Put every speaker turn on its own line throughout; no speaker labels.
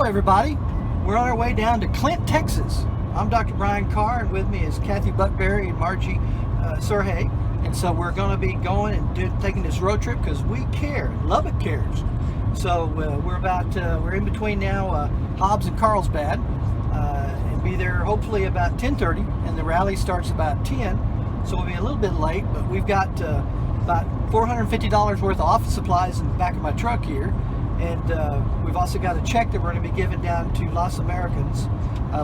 everybody. We're on our way down to Clint, Texas. I'm Dr. Brian Carr, and with me is Kathy Buckberry and Margie Surhay. And so we're going to be going and taking this road trip because we care. Lubbock cares. So we're in between now Hobbs and Carlsbad, and be there hopefully about 10:30, and the rally starts about 10. So we'll be a little bit late, but we've got about $450 worth of office supplies in the back of my truck here. And we've also got a check that we're going to be giving down to Los Americans,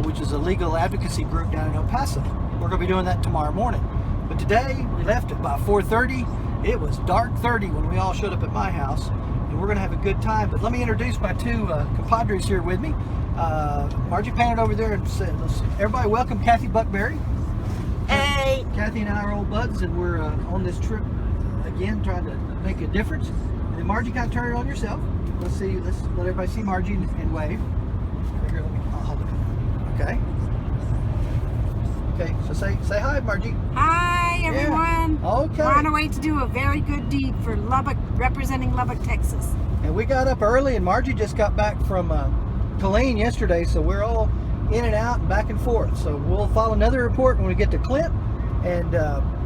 which is a legal advocacy group down in El Paso. We're going to be doing that tomorrow morning. But today, we left at about 4:30. It was dark 30 when we all showed up at my house, and we're going to have a good time. But let me introduce my two compadres here with me. Margie panted over there and said, everybody welcome Kathy Buckberry.
Hey!
Kathy and I are old buds, and we're on this trip again, trying to make a difference. And then Margie, kind of turn it on yourself. Let's let everybody see Margie and wave. Here, I'll hold it. Okay. Okay, so say hi, Margie.
Hi, everyone.
Yeah. Okay.
We're on our way to do a very good deed for Lubbock, representing Lubbock, Texas.
And we got up early, and Margie just got back from Killeen yesterday, so we're all in and out and back and forth. So we'll file another report when we get to Clint, and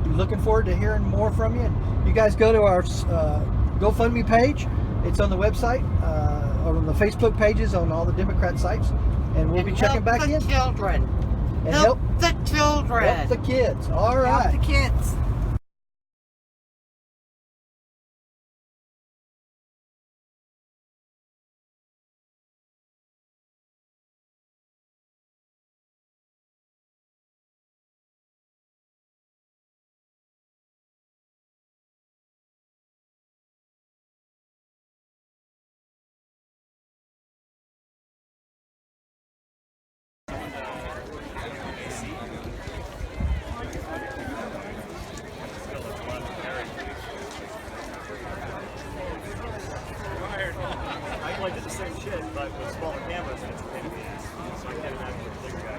be looking forward to hearing more from you. And you guys go to our GoFundMe page. It's on the website, or on the Facebook pages on all the Democrat sites, and we'll be checking back in.
Help the children.
And
Help the children.
Help the kids. All right.
Help the kids.
I like the same shit, but with smaller cameras, and it's a pain in the ass. So I can't imagine what the bigger guy.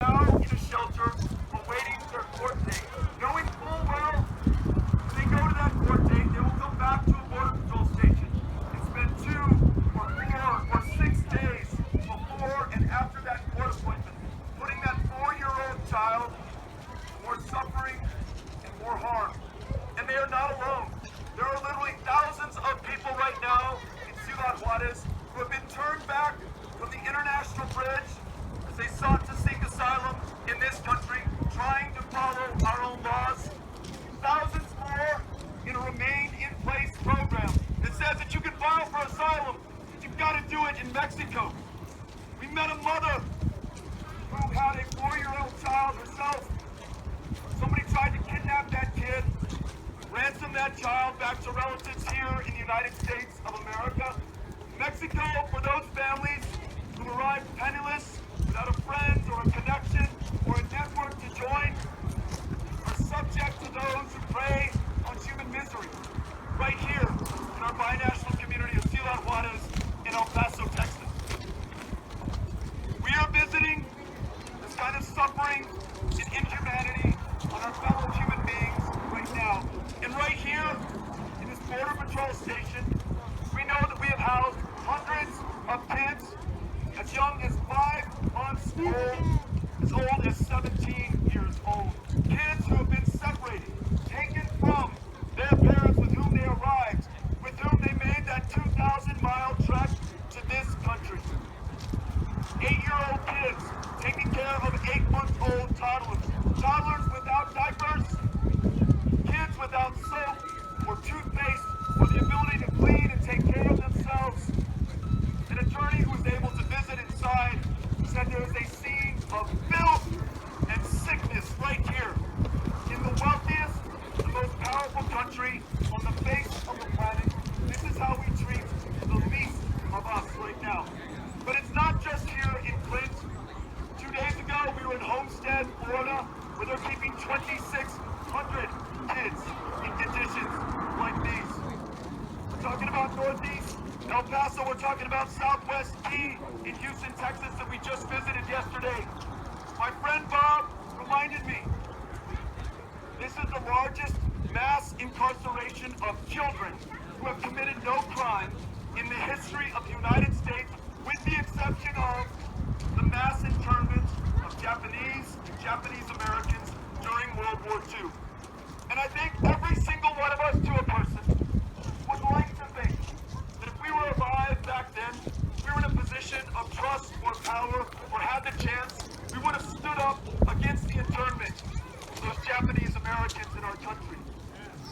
Now in a shelter, awaiting their court date, knowing full well when they go to that court date, they will come back to a border patrol station and spend 2 or 4 or 6 days before and after that court appointment, putting that 4-year-old child to more suffering and more harm. And they are not alone. There are literally thousands of people right now in Ciudad Juarez who have been turned back from the international bridge as they sought to seek asylum in this country, trying to follow our own laws. Thousands more in a remain-in-place program that says that you can file for asylum, but you've got to do it in Mexico. We met a mother who had a 4-year-old child herself. Somebody tried to kidnap that kid, ransom that child back to relatives here in the United States of America. Mexico, for those families who arrived penniless, without a friend or a connection or a network to join, are subject to those who prey on human misery. Right here in our binational community of Ciudad Juarez in El Paso, Texas. We are visiting this kind of suffering and Patrol Station, we know that we have housed hundreds of kids as young as 5 months old, as old as 17 years old. Kids who have been separated, taken from their parents with whom they arrived, with whom they made that 2,000-mile trek to this country. 8-year-old kids taking care of 8-month-old toddlers. Toddlers without diapers, kids without soap or toothpaste or the ability to clean and take care of themselves. An attorney who was able to visit inside said there is a scene of filth and sickness right here in the wealthiest, the most powerful country on the face of the planet. This is how we treat the least of us right now. But it's not just here in Clint. 2 days ago, we were in Homestead, Florida, where they're keeping 2,600 kids in conditions like these. We're talking about Northeast El Paso. We're talking about Southwest Key in Houston, Texas, that we just visited yesterday. My friend Bob reminded me, this is the largest mass incarceration of children who have committed no crime in the history of the United States, with the exception of the mass internment of Japanese and Japanese Americans during World War II. And I think every single one of us, to a person, would like to think that if we were alive back then, we were in a position of trust or power or had the chance, we would have stood up against the internment of those Japanese Americans in our country.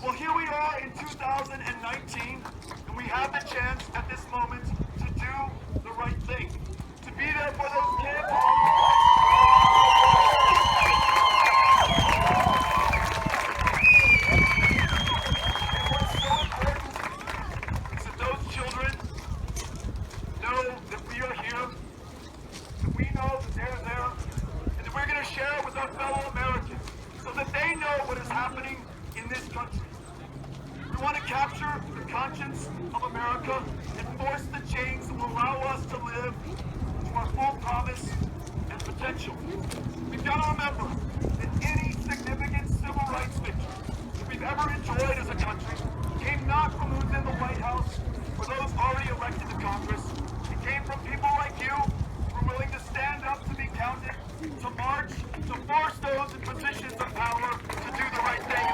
Well, here we are in 2019, and we have the chance at this moment to do the right thing, to be there for those kids. What's so important is that those children know that we are here, that we know that they're there, and that we're going to share it with our fellow Americans so that they know what is happening in this country. We want to capture the conscience of America and force the chains that will allow us to live to our full promise and potential. We've got to remember that any significant civil rights victory that we've ever enjoyed as a country came not from who's in the White House or those already elected to Congress. It came from people like you who are willing to stand up to be counted, to march, to force those in positions of power to do the right thing.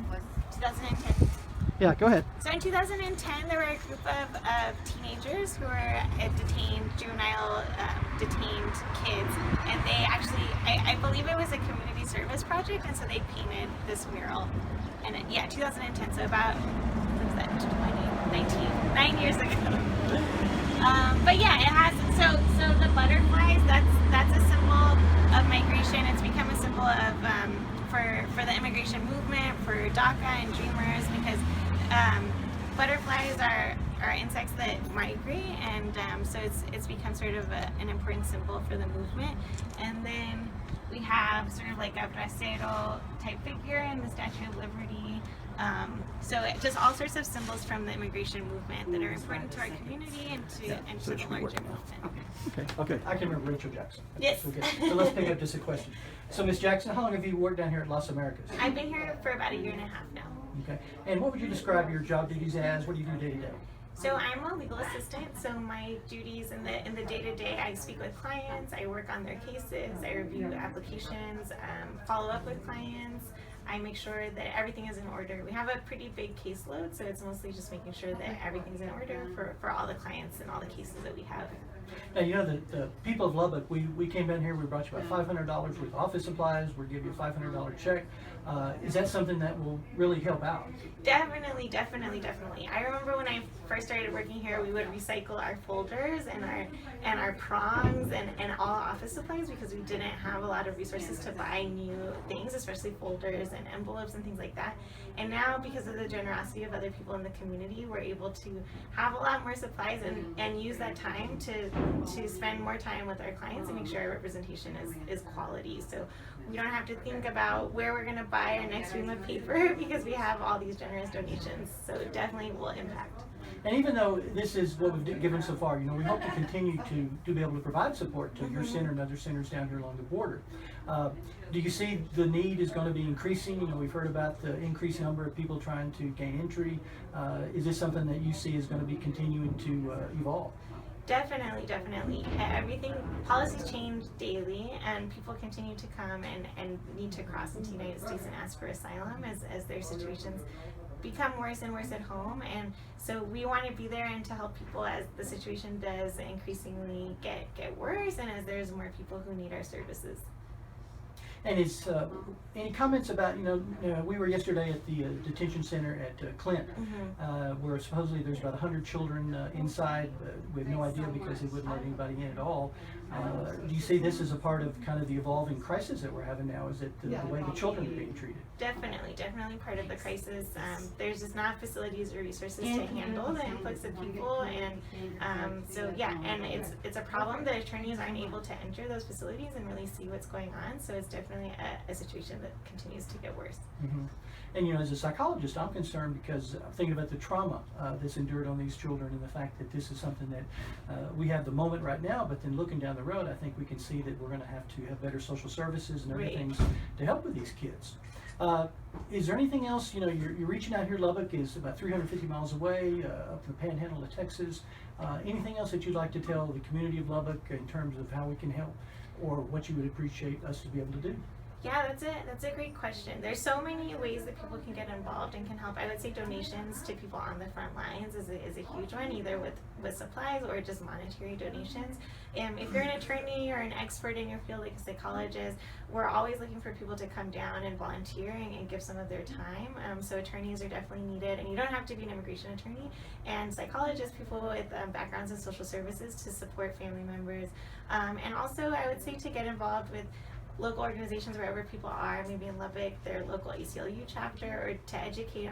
Was 2010.
Yeah, go ahead.
So in 2010, there were a group of teenagers who were juvenile detained kids, and they actually, I believe it was a community service project, and so they painted this mural. And 2010, so about, what was that, 9 years ago. But yeah, it has, so the butterflies, that's a symbol of migration. It's become a symbol of, for the immigration movement, for DACA and Dreamers, because butterflies are insects that migrate, and so it's become sort of an important symbol for the movement. And then we have sort of like a bracero type figure in the Statue of Liberty. So just all sorts of symbols from the immigration movement that are important to our community and to the larger movement.
Okay. I can remember Rachel Jackson.
Yes.
Okay. So let's pick up just a question. So Ms. Jackson, how long have you worked down here at Las Americas?
I've been here for about 1.5 years now.
Okay. And what would you describe your job duties as? What do you do day to day?
So I'm a legal assistant. So my duties in the day-to-day, I speak with clients, I work on their cases, I review applications, follow up with clients. I make sure that everything is in order. We have a pretty big caseload, so it's mostly just making sure that everything's in order for all the clients and all the cases that we have.
Now, you know, the people of Lubbock, we came down here, we brought you about $500 worth of office supplies, we'll give you a $500 check. Is that something that will really help out?
Definitely. I remember when I first started working here, we would recycle our folders and our prongs and all office supplies because we didn't have a lot of resources to buy new things, especially folders and envelopes and things like that. And now, because of the generosity of other people in the community, we're able to have a lot more supplies and use that time to spend more time with our clients and make sure our representation is quality. So we don't have to think about where we're going to buy our next ream of paper because we have all these generous donations. So it definitely will impact.
And even though this is what we've given so far, you know, we hope to continue to be able to provide support to your center and other centers down here along the border. Do you see the need is going to be increasing? You know, we've heard about the increased number of people trying to gain entry. Is this something that you see is going to be continuing to evolve?
Definitely. Policies change daily, and people continue to come and need to cross into the United States and ask for asylum as their situations become worse and worse at home. And so we want to be there and to help people as the situation does increasingly get worse and as there's more people who need our services.
And is any comments about, we were yesterday at the detention center at Clint, where supposedly there's about 100 children inside. We have no idea because they wouldn't let anybody in at all. Do you see this as a part of kind of the evolving crisis that we're having now? Is it the way the children are being treated?
Definitely part of the crisis. There's just not facilities or resources to handle the influx of people, and and it's a problem that attorneys aren't able to enter those facilities and really see what's going on. So it's definitely a situation that continues to get worse.
And as a psychologist, I'm concerned because I'm thinking about the trauma that's endured on these children and the fact that this is something that we have the moment right now, but then looking down the road, I think we can see that we're going to have better social services and other things to help with these kids. Is there anything else, you're reaching out here? Lubbock is about 350 miles away, up the panhandle of Texas. Anything else that you'd like to tell the community of Lubbock in terms of how we can help or what you would appreciate us to be able to do?
Yeah, that's a great question. There's so many ways that people can get involved and can help. I would say donations to people on the front lines is a huge one, either with supplies or just monetary donations. If you're an attorney or an expert in your field, like a psychologist, we're always looking for people to come down and volunteer and give some of their time. So attorneys are definitely needed, and you don't have to be an immigration attorney. And psychologists, people with backgrounds in social services to support family members. And also, I would say to get involved with local organizations wherever people are, maybe in Lubbock, their local ACLU chapter, or to educate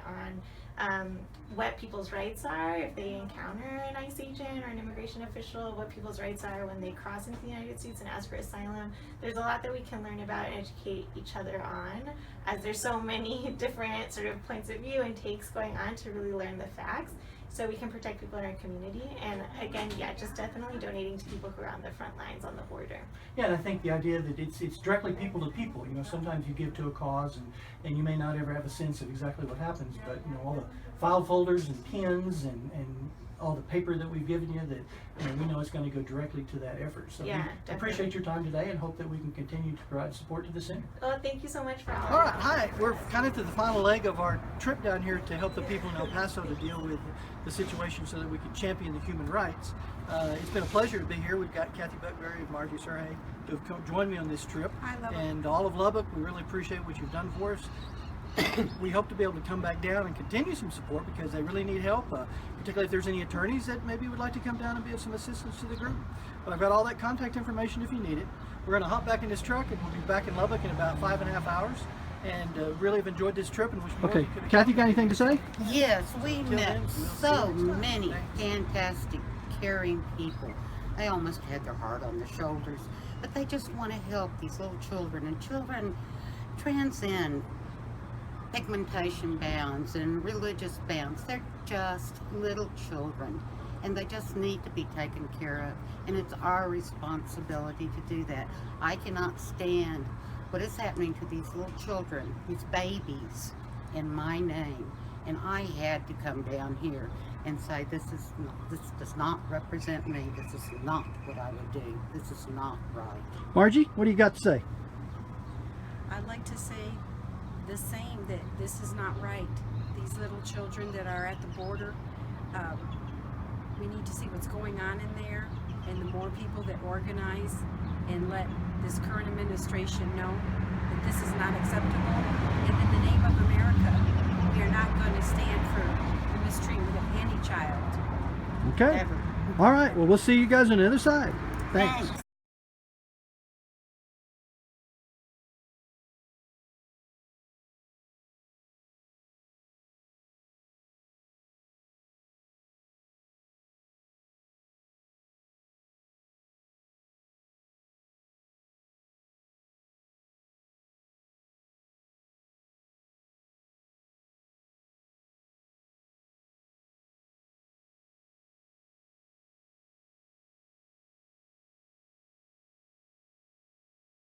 on what people's rights are if they encounter an ICE agent or an immigration official, what people's rights are when they cross into the United States and ask for asylum. There's a lot that we can learn about and educate each other on, as there's so many different sort of points of view and takes going on to really learn the facts, so we can protect people in our community. And again, just definitely donating to people who are on the front lines on the border.
Yeah, and I think the idea that it's directly people to people. Sometimes you give to a cause and you may not ever have a sense of exactly what happens, but all the file folders and pins and all the paper that we've given you, that we know it's going to go directly to that effort. So we appreciate your time today and hope that we can continue to provide support to the center.
Well, thank you so much for all.
All right, hi. We're kind of to the final leg of our trip down here to help the people in El Paso to deal with the situation so that we can champion the human rights. It's been a pleasure to be here. We've got Kathy Buckberry and Margie Surhay who have joined me on this trip.
Hi, Lubbock. And
all of Lubbock, we really appreciate what you've done for us. We hope to be able to come back down and continue some support because they really need help, particularly if there's any attorneys that maybe would like to come down and be of some assistance to the group. But I've got all that contact information if you need it. We're going to hop back in this truck and we'll be back in Lubbock in about 5.5 hours. And really have enjoyed this trip and wish more. Okay, Kathy, got anything to say?
Yes, we met so many fantastic, caring people. They almost had their heart on their shoulders, but they just want to help these little children. And children transcend pigmentation bounds and religious bounds. They're just little children, and they just need to be taken care of. And it's our responsibility to do that. I cannot stand what is happening to these little children, these babies. in my name, and I had to come down here and say, this does not represent me. This is not what I would do. This is not right.
Margie, what do you got to say?
I'd like to say the same, that this is not right. These little children that are at the border, we need to see what's going on in there, and the more people that organize and let this current administration know that this is not acceptable. And in the name of America, we are not going to stand for the mistreatment of any child.
Okay.
Ever.
All right. Well, we'll see you guys on the other side. Thanks.
Thanks.